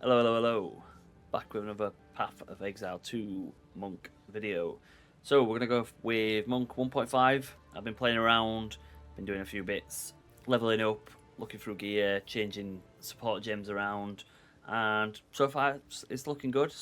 Hello, hello, hello. Back with another Path of Exile 2 Monk video. So we're going to go with Monk 1.5. I've been playing around, been doing a few bits, leveling up, looking through gear, changing support gems around, and so far it's looking good,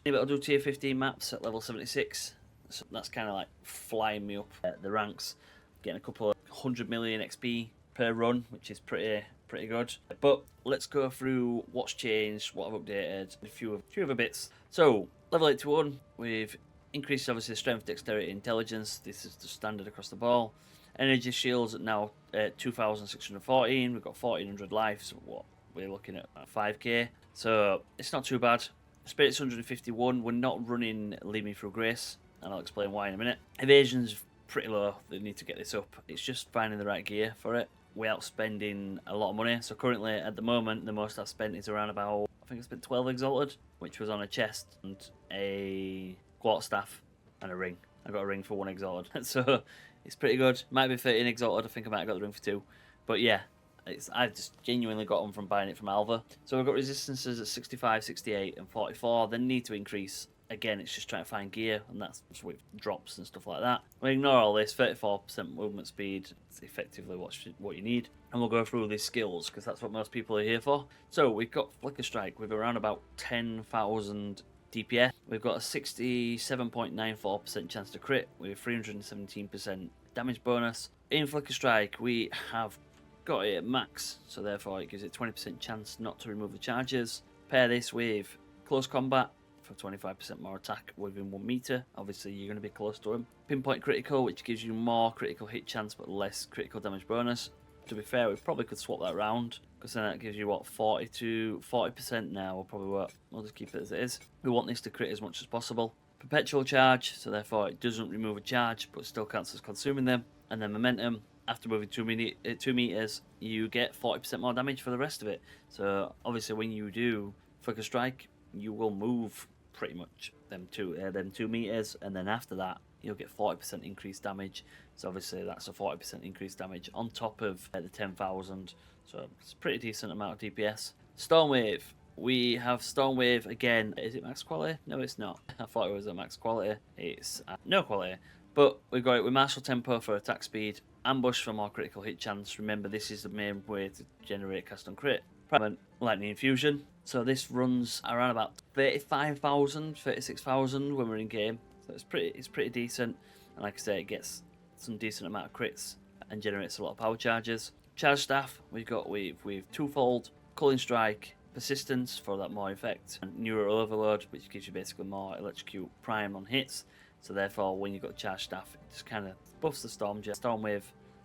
Maybe I'll do tier 15 maps at level 76, so that's kind of like flying me up the ranks, getting a couple of 100 million XP per run, which is pretty good. But let's go through what's changed, what I've updated, a few other bits. So level 81, we've increased obviously strength, dexterity, intelligence. This is the standard across the board. Energy shields at now 2,614. We've got 1,400 life, so what we're looking at 5k. So it's not too bad. Spirit's 151. We're not running Lead Me Through Grace, and I'll explain why in a minute. Evasion's pretty low. They need to get this up. It's just finding the right gear for it without spending a lot of money. So currently, at the moment, the most I've spent is around about, I think I spent 12 Exalted, which was on a chest and a quarterstaff and a ring. I got a ring for 1 Exalted, so it's pretty good. Might be 13 Exalted. I think I might have got the ring for 2, but yeah. I've just genuinely got them from buying it from Alva. So we've got resistances at 65, 68 and 44. They need to increase. Again, it's just trying to find gear, and that's with drops and stuff like that. We ignore all this. 34% movement speed. It's effectively what you need. And we'll go through these skills, because that's what most people are here for. So we've got Flicker Strike with around about 10,000 DPS. We've got a 67.94% chance to crit with 317% damage bonus. In Flicker Strike, we have got it at max, so therefore it gives it 20% chance not to remove the charges. Pair this with Close Combat for 25% more attack within 1 meter. Obviously, you're going to be close to him. Pinpoint Critical, which gives you more critical hit chance but less critical damage bonus. To be fair, we probably could swap that around, because then that gives you, what, 40% now. We'll just keep it as it is. We want this to crit as much as possible. Perpetual Charge, so therefore it doesn't remove a charge but still counts as consuming them. And then Momentum. After moving 2 meters, you get 40% more damage for the rest of it. So obviously, when you do Flicker Strike, you will move pretty much them 2 meters, and then after that, you'll get 40% increased damage. So obviously, that's a 40% increased damage on top of the 10,000. So it's a pretty decent amount of DPS. Stormwave. We have Stormwave again. Is it max quality? No, it's not. I thought it was at max quality. It's no quality. But we've got it with Martial Tempo for attack speed, Ambush for more critical hit chance. Remember, this is the main way to generate cast on crit. Lightning Infusion. So this runs around about 35,000, 36,000 when we're in game. So it's pretty decent. And like I say, it gets some decent amount of crits and generates a lot of power charges. Charge Staff, we've got with twofold, Culling Strike, Persistence for that more effect, and Neural Overload, which gives you basically more Electrocute Prime on hits. So therefore, when you've got Charge Staff, it just kind of buffs the Stormwave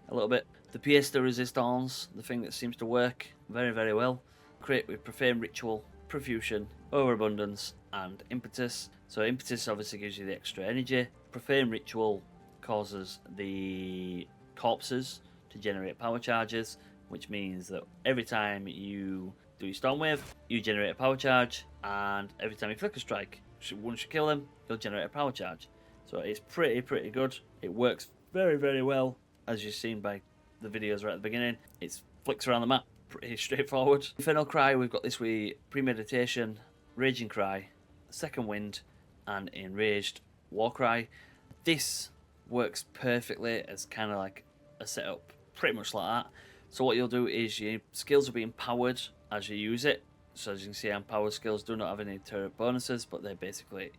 a little bit. The pièce de résistance, the thing that seems to work very, very well. Crit with Profane Ritual, Profusion, Overabundance, and Impetus. So Impetus obviously gives you the extra energy. Profane Ritual causes the corpses to generate power charges, which means that every time you do your Stormwave, you generate a power charge, and every time you Flicker Strike, once you kill them, you'll generate a power charge. So it's pretty good. It works very, very well, as you've seen by the videos right at the beginning. It flicks around the map, pretty straightforward. Infernal Cry, we've got this with Premeditation, Raging Cry, Second Wind, and Enraged Warcry. This works perfectly as kind of like a setup, pretty much like that. So what you'll do is your skills will be empowered as you use it. So as you can see, empowered skills do not have any turret bonuses, but they're basically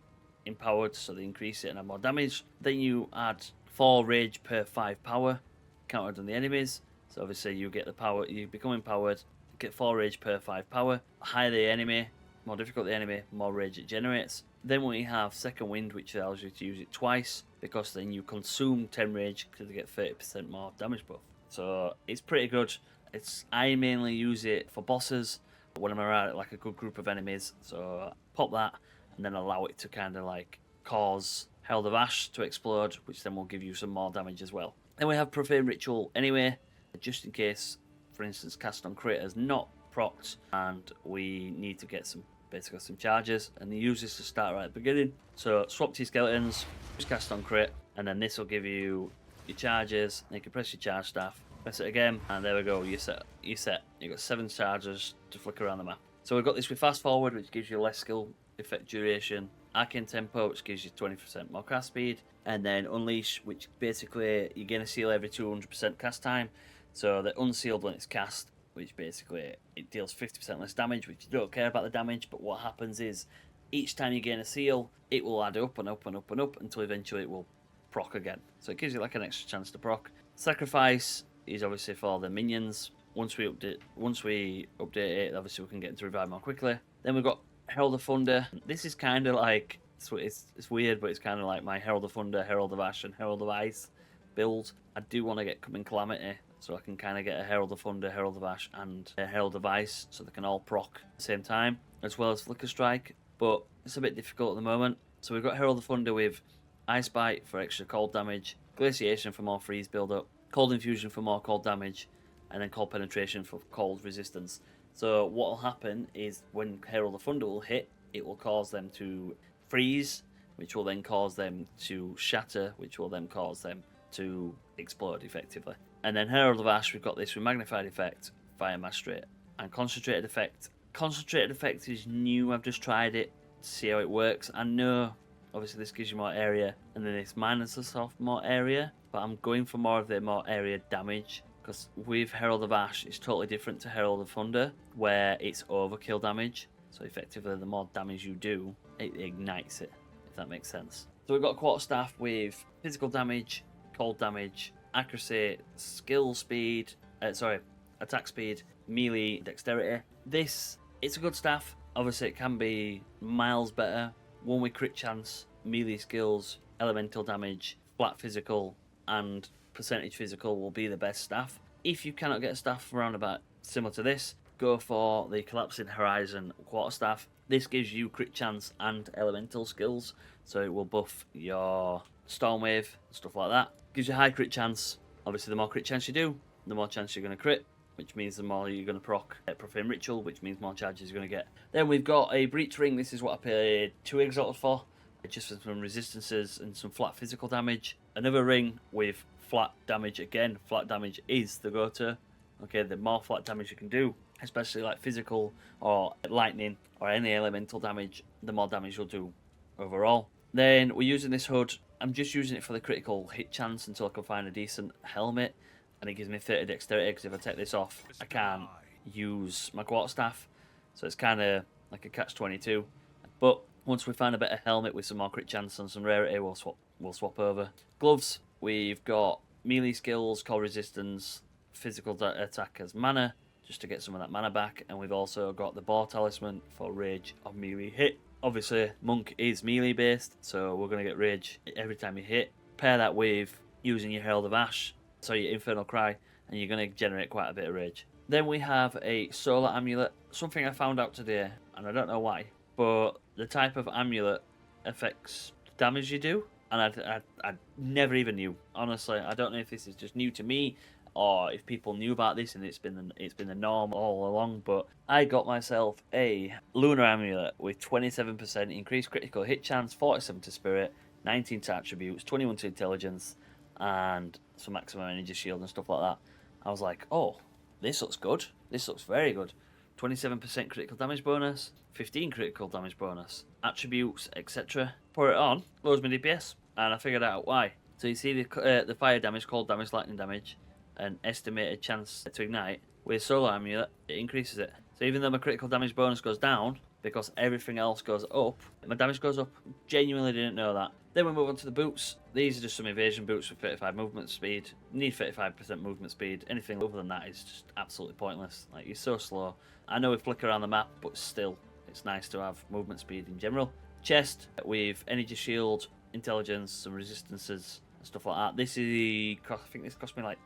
empowered, so they increase it and have more damage. Then you add 4 rage per 5 power countered on the enemies. So obviously you get the power, you become empowered, get 4 rage per 5 power. Higher the enemy, more difficult the enemy, more rage it generates. Then we have Second Wind, which allows you to use it twice, because then you consume 10 rage because you get 30% more damage buff. So it's pretty good. I mainly use it for bosses when I'm around like a good group of enemies. So pop that and then allow it to kind of like cause Held of Ash to explode, which then will give you some more damage as well. Then we have Profane Ritual anyway, just in case, for instance, cast on crit is not procced and we need to get basically some charges, and you use this to start right at the beginning. So swap to your skeletons, just cast on crit, and then this will give you your charges. Then you can press your Charge Staff, press it again, and there we go, you're set. You've got 7 charges to flick around the map. So we've got this with fast forward, which gives you less skill effect duration, arcane tempo, which gives you 20% more cast speed, and then unleash, which basically you gain a seal every 200% cast time. So the unsealed when it's cast, which basically it deals 50% less damage, which you don't care about the damage, but what happens is each time you gain a seal, it will add up and up and up and up until eventually it will proc again. So it gives you like an extra chance to proc. Sacrifice is obviously for the minions. Once we update it, obviously we can get into revive more quickly. Then we've got Herald of Thunder. This is kind of like, it's weird, but it's kind of like my Herald of Thunder, Herald of Ash, and Herald of Ice build. I do want to get Coming Calamity, so I can kind of get a Herald of Thunder, Herald of Ash, and a Herald of Ice, so they can all proc at the same time, as well as Flicker Strike. But it's a bit difficult at the moment. So we've got Herald of Thunder with Ice Bite for extra cold damage, Glaciation for more freeze build-up, Cold Infusion for more cold damage, and then Cold Penetration for cold resistance. So what will happen is when Herald of Thunder will hit, it will cause them to freeze, which will then cause them to shatter, which will then cause them to explode effectively. And then Herald of Ash, we've got this with Magnified Effect, Fire Mastery, and Concentrated Effect. Concentrated Effect is new, I've just tried it to see how it works. I know, obviously this gives you more area, and then this minuses off more area, but I'm going for more of the more area damage, because with Herald of Ash, it's totally different to Herald of Thunder, where it's overkill damage. So effectively, the more damage you do, it ignites it, if that makes sense. So we've got Quarterstaff with physical damage, cold damage, accuracy, skill speed, attack speed, melee, dexterity. It's a good staff. Obviously, it can be miles better. One with crit chance, melee skills, elemental damage, flat physical, and percentage physical will be the best staff. If you cannot get a staff around about similar to this, go for the Collapsing Horizon Quarterstaff. This gives you crit chance and elemental skills, so it will buff your Stormwave, stuff like that. Gives you high crit chance. Obviously, the more crit chance you do, the more chance you're going to crit, which means the more you're going to proc Profane Ritual, which means more charges you're going to get. Then we've got a Breach Ring. This is what I paid 2 Exalted for, just for some resistances and some flat physical damage. Another ring with flat damage. Again, flat damage is the go-to. Okay, the more flat damage you can do, especially like physical or lightning or any elemental damage, the more damage you'll do overall. Then we're using this hood. I'm just using it for the critical hit chance until I can find a decent helmet, and it gives me 30 dexterity, because if I take this off, I can't use my Quarterstaff. So it's kind of like a catch-22. But once we find a better helmet with some more crit chance and some rarity, we'll swap over. Gloves, we've got melee skills, cold resistance, physical attack as mana, just to get some of that mana back. And we've also got the Boar Talisman for rage of melee hit. Obviously, Monk is melee based, so we're going to get rage every time you hit. Pair that with using your Herald of Ash, so your Infernal Cry, and you're going to generate quite a bit of rage. Then we have a Solar Amulet, something I found out today, and I don't know why, but the type of amulet affects the damage you do, and I never even knew. Honestly, I don't know if this is just new to me, or if people knew about this and it's been the norm all along, but I got myself a Lunar Amulet with 27% increased critical hit chance, 47 to Spirit, 19 to Attributes, 21 to Intelligence, and some maximum energy shield and stuff like that. I was like, oh, this looks good. This looks very good. 27% critical damage bonus, 15 critical damage bonus, attributes, etc. Put it on, lowers my DPS, and I figured out why. So you see the fire damage, cold damage, lightning damage, an estimated chance to ignite. With Solar Amulet, it increases it. So even though my critical damage bonus goes down, because everything else goes up, my damage goes up. Genuinely didn't know that. Then we move on to the boots. These are just some evasion boots with 35 movement speed. Need 35% movement speed. Anything other than that is just absolutely pointless. Like, you're so slow. I know we flicker around the map, but still, it's nice to have movement speed in general. Chest with energy shield, intelligence, some resistances, stuff like that. This is, I think this cost me like,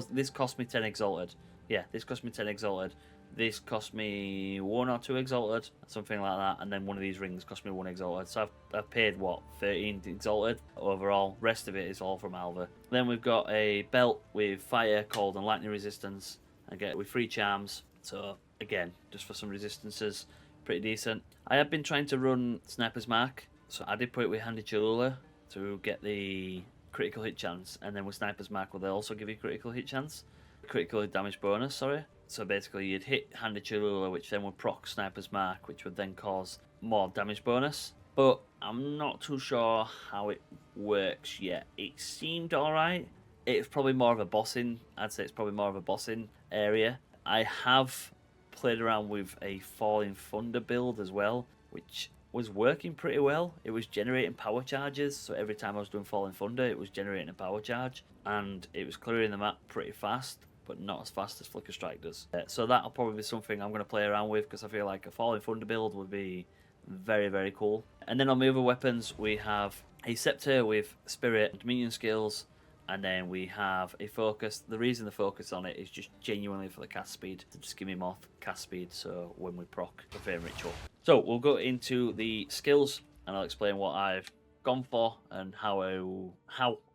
this cost me 10 Exalted. Yeah, this cost me 10 Exalted. This cost me 1 or 2 Exalted, something like that, and then one of these rings cost me 1 Exalted. So I've paid, what, 13 Exalted overall. Rest of it is all from Alva. Then we've got a belt with fire, cold, and lightning resistance. I get it with 3 charms. So again, just for some resistances, pretty decent. I have been trying to run Sniper's Mark, so I did put it with Handy Cholula to get the critical hit chance, and then with Sniper's Mark will they also give you critical hit chance, critical damage bonus, sorry. So basically you'd hit Handed Cholula, which then would proc Sniper's Mark, which would then cause more damage bonus. But I'm not too sure how it works yet. It seemed alright. It's probably more of a bossing. I'd say it's probably more of a bossing area. I have played around with a Falling Thunder build as well, which was working pretty well. It was generating power charges, so every time I was doing Falling Thunder, it was generating a power charge, and it was clearing the map pretty fast, but not as fast as Flicker Strike does. So that'll probably be something I'm going to play around with, because I feel like a Falling Thunder build would be very, very cool. And then on the other weapons, we have a Scepter with Spirit and Minion skills, and then we have a focus. The reason the focus on it is just genuinely for the cast speed, to just give me more cast speed, so when we proc Profane Ritual. So we'll go into the skills, and I'll explain what I've gone for and how I'm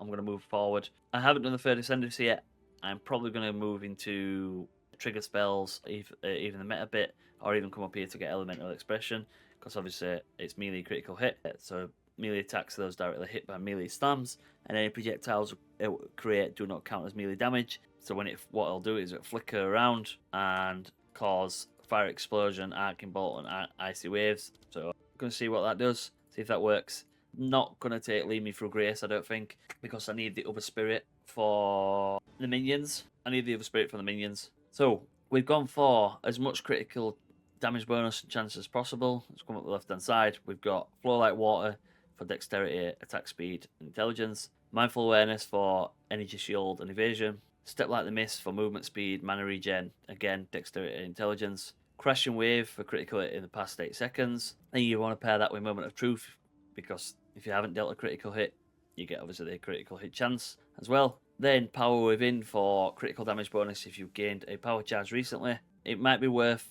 going to move forward. I haven't done the third Ascendancy yet. I'm probably going to move into trigger spells, even the meta bit, or even come up here to get Elemental Expression, because obviously it's melee critical hit, so melee attacks are those directly hit by melee slams, and any projectiles it will create do not count as melee damage. So what it'll do is it'll flicker around and cause fire explosion, arcing bolt, and icy waves. So I'm going to see what that does, see if that works. Not going to lead me through Grace, I don't think, because I need the other spirit for the minions. So we've gone for as much critical damage bonus and chance as possible. Let's come up the left hand side. We've got Flow Like Water for dexterity, attack speed, and intelligence. Mindful Awareness for energy shield and evasion. Step Like the Mist for movement speed, mana regen, again dexterity and intelligence. Crashing Wave for critical hit in the past 8 seconds. Then you want to pair that with Moment of Truth, because if you haven't dealt a critical hit, you get obviously the critical hit chance as well. Then Power Within for critical damage bonus if you've gained a power charge recently. It might be worth,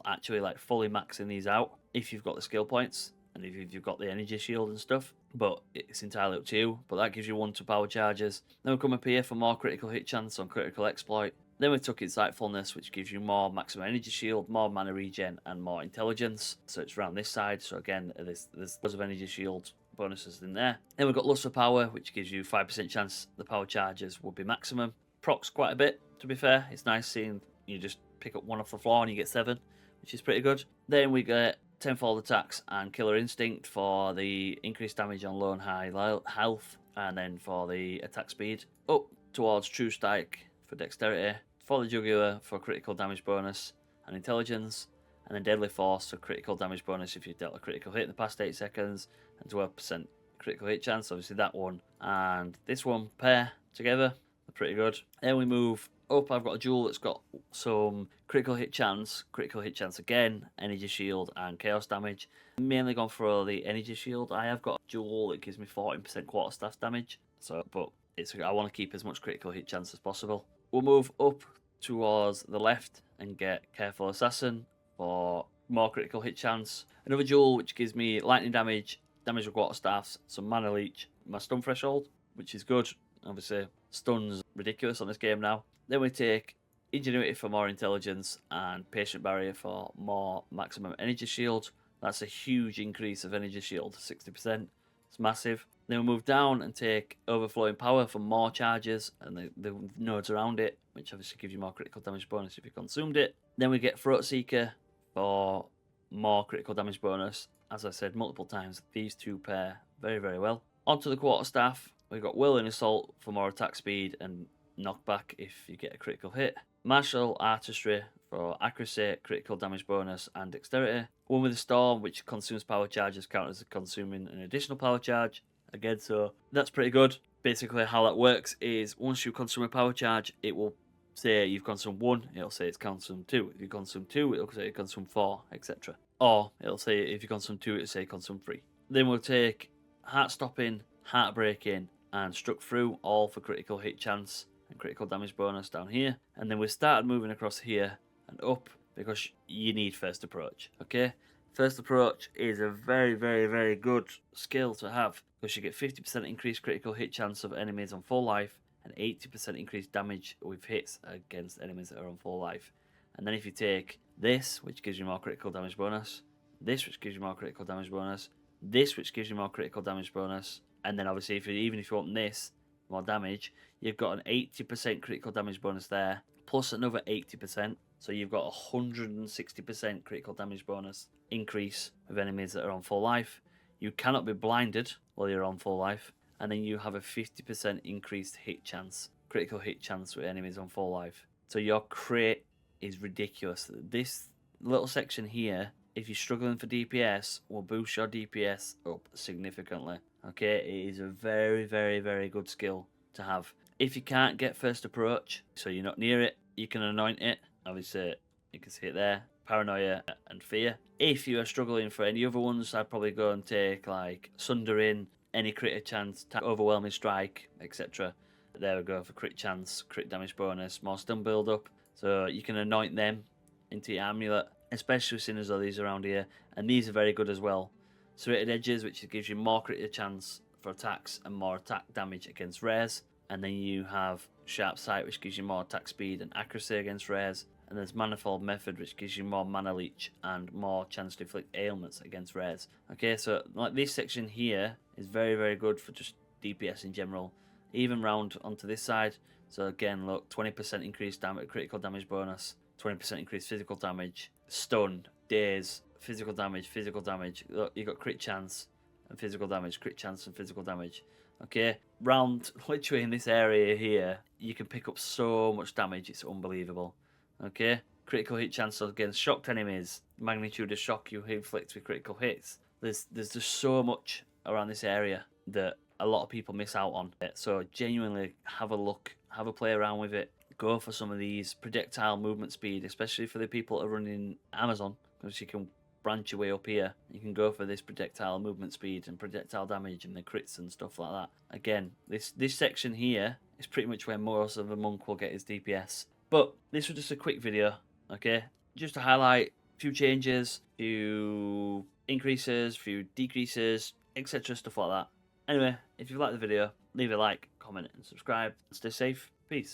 actually like fully maxing these out if you've got the skill points and if you've got the energy shield and stuff, but it's entirely up to you. But that gives you 1 to power charges. Then we come up here for more critical hit chance on critical exploit. Then we took Insightfulness, which gives you more maximum energy shield, more mana regen, and more intelligence. So it's around this side. So again, there's loads of energy shield bonuses in there. Then we've got Lust for Power, which gives you 5% chance the power charges will be maximum. Procs quite a bit, to be fair. It's nice seeing you just pick up 1 off the floor and you get 7, which is pretty good. Then we get Tenfold Attacks and Killer Instinct for the increased damage on low and high health, and then for the attack speed. Up towards True Strike for dexterity, for the Jugular for critical damage bonus and intelligence, and then Deadly Force for critical damage bonus if you've dealt a critical hit in the past 8 seconds, and 12% critical hit chance. Obviously that one and this one pair together, they're pretty good. Then we move up. I've got a jewel that's got some critical hit chance again, energy shield, and chaos damage. I'm mainly gone for the energy shield. I have got a jewel that gives me 14% quarterstaff damage, but I want to keep as much critical hit chance as possible. We'll move up towards the left and get Careful Assassin for more critical hit chance. Another jewel which gives me lightning damage with quarterstaffs, some mana leech, my stun threshold, which is good. Obviously, stun's ridiculous on this game now. Then we take Ingenuity for more intelligence and Patient Barrier for more maximum energy shield. That's a huge increase of energy shield, 60%. It's massive. Then we move down and take Overflowing Power for more charges and the nodes around it, which obviously gives you more critical damage bonus if you consumed it. Then we get Throat Seeker for more critical damage bonus. As I said multiple times, these two pair very, very well. Onto the Quarterstaff, we've got Will and Assault for more attack speed and knockback if you get a critical hit. Martial Artistry for accuracy, critical damage bonus, and dexterity. One with the Storm, which consumes power charges, counters consuming an additional power charge. Again, so that's pretty good. Basically, how that works is once you consume a power charge, it will say you've consumed 1, it'll say it's consumed 2. If you consume 2, it'll say consumed 4, etc. Or it'll say if you consume 2, it'll say consume 3. Then we'll take Heart Stopping, Heartbreaking, and Struck Through, all for critical hit chance and critical damage bonus down here. And then we started moving across here and up because you need First Approach, okay? First Approach is a very, very, very good skill to have because you get 50% increased critical hit chance of enemies on full life and 80% increased damage with hits against enemies that are on full life. And then if you take this, which gives you more critical damage bonus, this, which gives you more critical damage bonus, this, which gives you more critical damage bonus, and then obviously even if you want this, more damage, you've got an 80% critical damage bonus there, plus another 80%. So you've got 160% critical damage bonus increase with enemies that are on full life. You cannot be blinded while you're on full life. And then you have a 50% increased hit chance, critical hit chance with enemies on full life. So your crit is ridiculous. This little section here, if you're struggling for DPS, will boost your DPS up significantly. Okay, it is a very, very, very good skill to have. If you can't get first approach, so you're not near it, you can anoint it. Obviously, you can see it there. Paranoia and Fear. If you are struggling for any other ones, I'd probably go and take like Sundering, any crit chance, overwhelming strike, etc. There we go for crit chance, crit damage bonus, more stun build up. So you can anoint them into your amulet, especially seeing as though these are around here. And these are very good as well. Serrated edges, which gives you more crit chance for attacks and more attack damage against rares. And then you have Sharp Sight, which gives you more attack speed and accuracy against rares. And there's Manifold Method, which gives you more mana leech and more chance to inflict ailments against rares. Okay, so like this section here is very, very good for just DPS in general. Even round onto this side. So again, look, 20% increased critical damage bonus, 20% increased physical damage, stun, daze, physical damage. Look, you got crit chance and physical damage, crit chance and physical damage. Okay, round literally in this area here, you can pick up so much damage, it's unbelievable. Okay, critical hit chance against shocked enemies, magnitude of shock you inflict with critical hits. There's just so much around this area that a lot of people miss out on. So genuinely have a look, have a play around with it. Go for some of these projectile movement speed, especially for the people that are running Amazon, because you can branch your way up here. You can go for this projectile movement speed and projectile damage and the crits and stuff like that. Again, this section here is pretty much where most of the monk will get his DPS. But this was just a quick video, okay? Just to highlight a few changes, a few increases, a few decreases, etc. Stuff like that. Anyway, if you liked the video, leave a like, comment and subscribe. Stay safe. Peace.